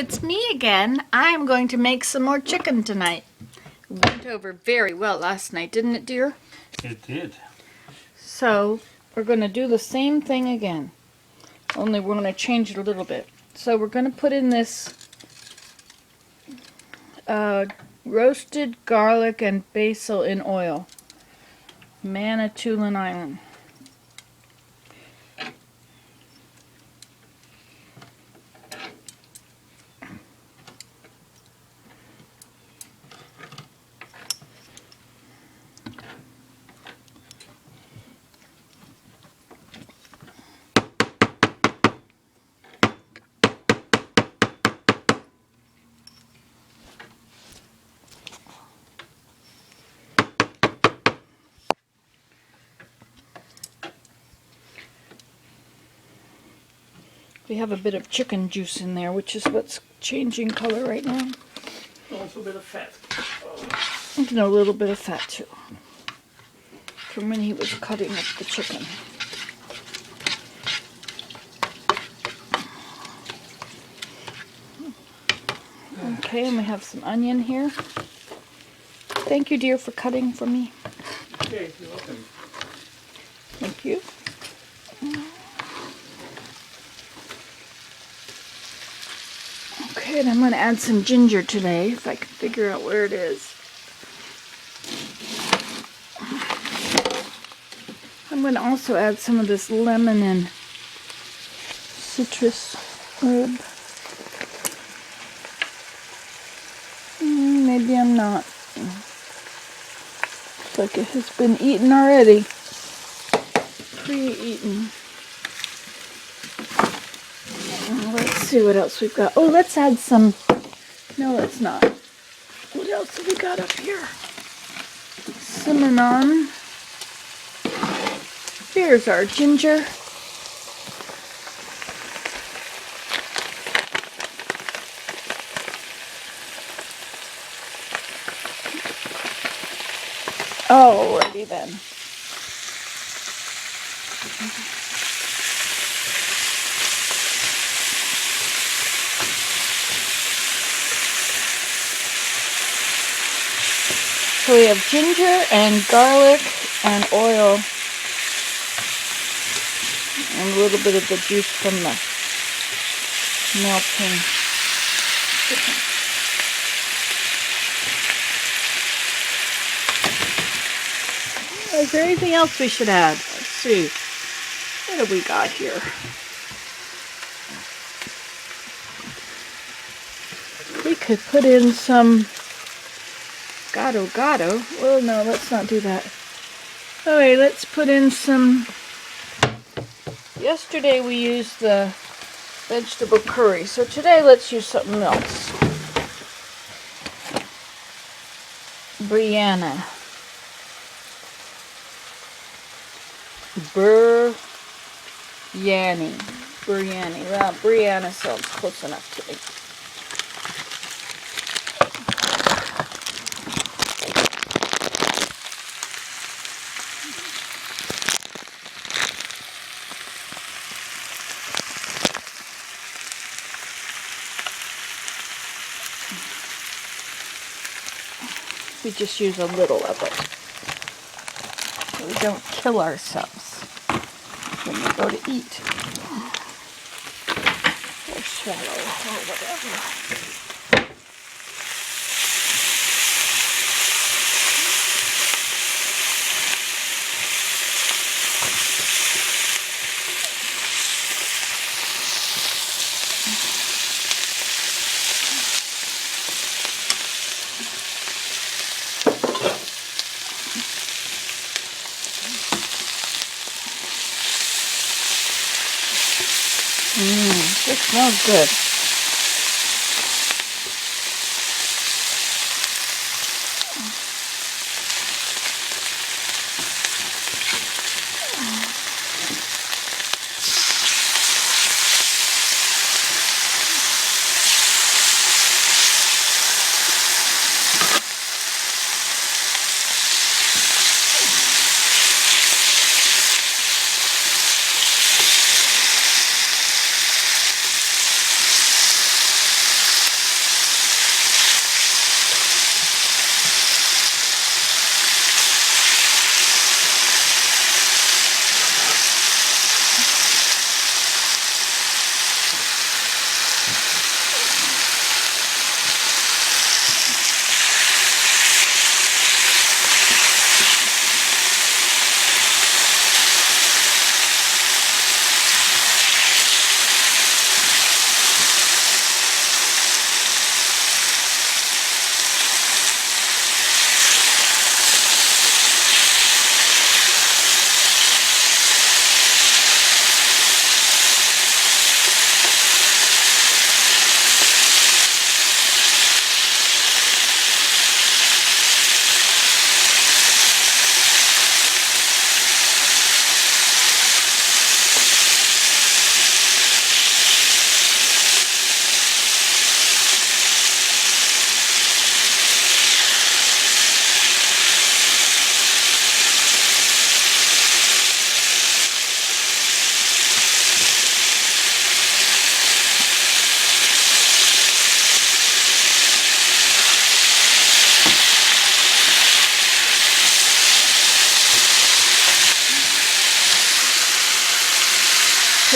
it's me again. I'm going to make some more chicken tonight. It went over very well last night, didn't it, dear? It did. So we're going to do the same thing again, only we're going to change it a little bit. So we're going to put in this roasted garlic and basil in oil. Manitoulin Island. We have a bit of chicken juice in there, which is what's changing color right now. Also a bit of fat. And a little bit of fat too, from when he was cutting up the chicken. Okay, and we have some onion here. Thank you, dear, for cutting for me. Okay, you're welcome. Thank you. Okay, and I'm going to add some ginger today, if I can figure out where it is. I'm going to also add some of this lemon and citrus herb. Maybe I'm not. Looks like it has been eaten already. Pre-eaten. Let's see what else we've got. Oh, let's add some. No, let's not. What else have we got up here? Cinnamon. Here's our ginger. Alrighty then. So we have ginger and garlic and oil and a little bit of the juice from the melting chicken. Is there anything else we should add? Let's see. What have we got here? We could put in some gado gado. Well, no, let's not do that. Okay, let's put in some. Yesterday we used the vegetable curry, so today let's use something else. Biryani. Biryani. Well, biryani sounds close enough to me. We just use a little of it, so we don't kill ourselves when we go to eat, or swallow, or whatever. This smells good.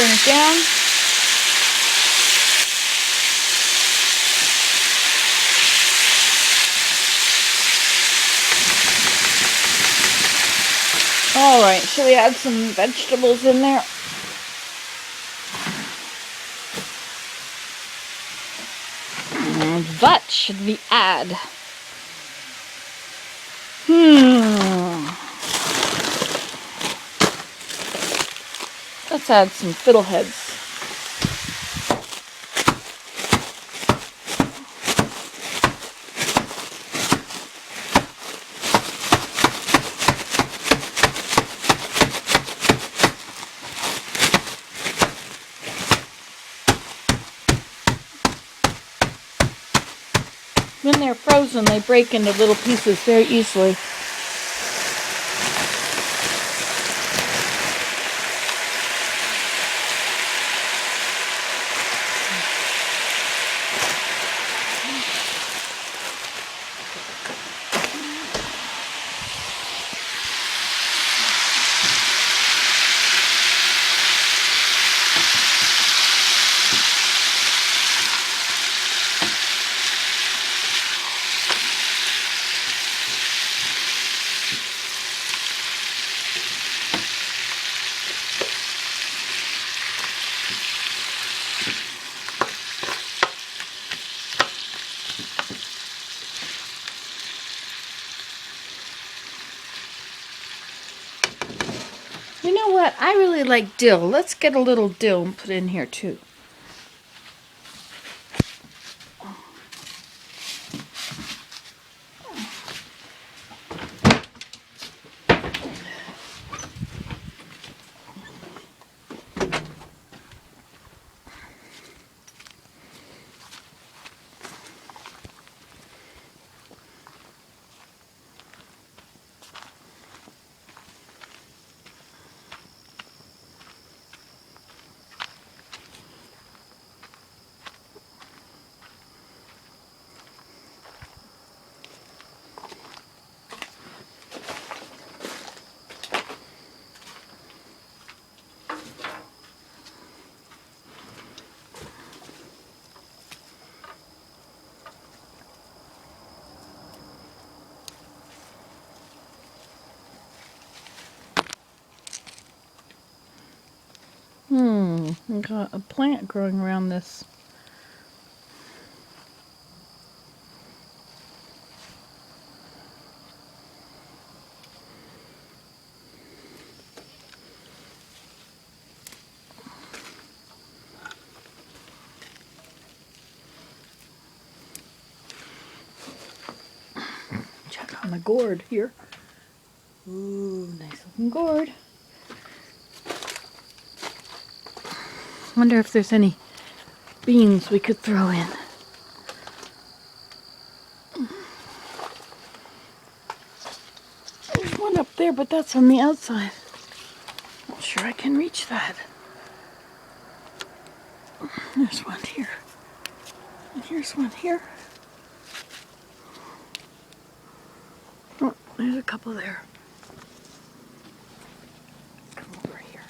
turn it down. All right, should we add some vegetables in there? What should we add? Let's add some fiddleheads. When they're frozen, they break into little pieces very easily. You know what? I really like dill. Let's get a little dill and put in here too. I've got a plant growing around this. Check on the gourd here. Ooh, nice looking gourd. Wonder if there's any beans we could throw in. There's one up there, but that's on the outside. Not sure I can reach that. There's one here. And here's one here. Oh, there's a couple there. Come over here.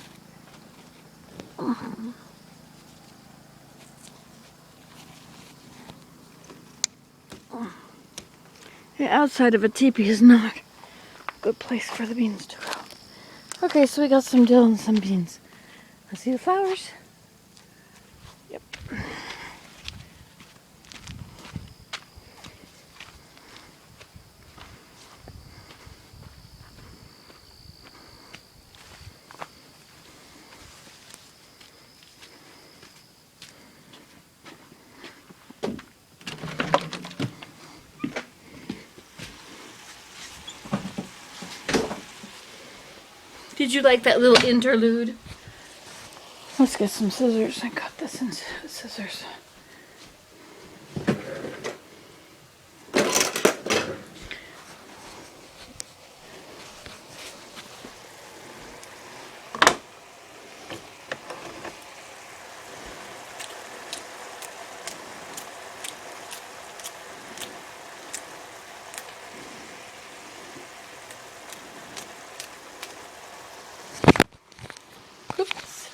The outside of a teepee is not a good place for the beans to grow. Okay, so we got some dill and some beans. Let's see the flowers. Yep. Did you like that little interlude? Let's get some scissors and cut this in scissors. Oops.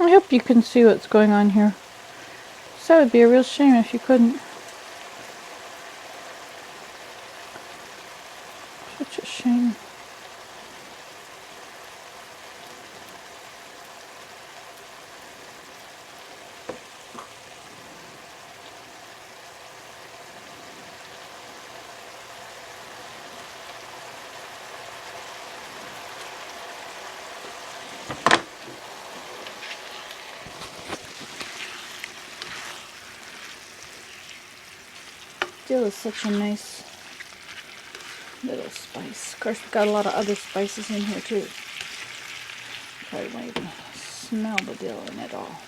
I hope you can see what's going on here. So it would be a real shame if you couldn't. Such a shame. Dill is such a nice little spice. Of course, we've got a lot of other spices in here too. Probably won't even smell the dill in it all.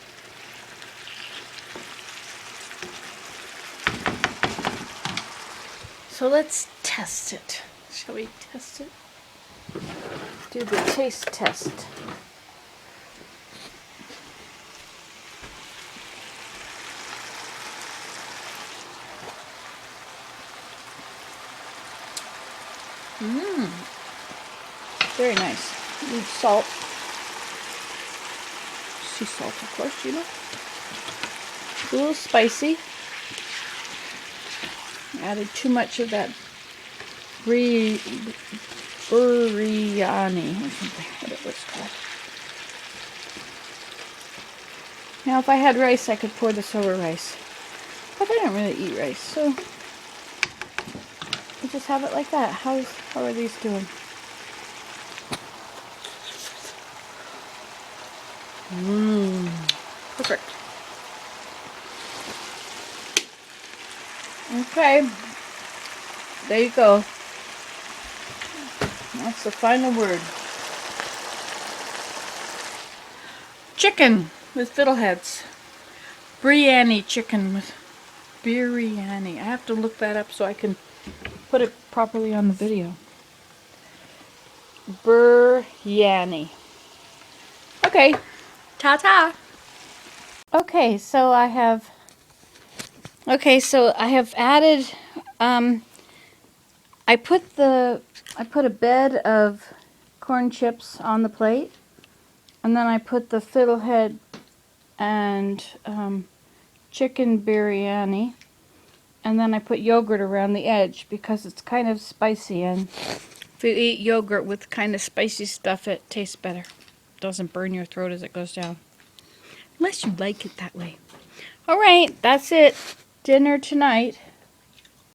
So let's test it. Shall we test it? Do the taste test. Very nice. Need salt. Sea salt, of course, you know. It's a little spicy. Added too much of that biryani or something, what it was called. Now, if I had rice, I could pour this over rice. But I don't really eat rice, so we just have it like that. How are these doing? Perfect. Okay. There you go. That's the final word. Chicken with fiddleheads. Biryani chicken with biryani. I have to look that up so I can put it properly on the video. Biryani. Okay. Ta-ta. Okay, so I have added I put a bed of corn chips on the plate, and then I put the fiddlehead and chicken biryani, and then I put yogurt around the edge because it's kind of spicy, and if you eat yogurt with kind of spicy stuff, it tastes better. It doesn't burn your throat as it goes down. Unless you like it that way. Alright, that's it. Dinner tonight.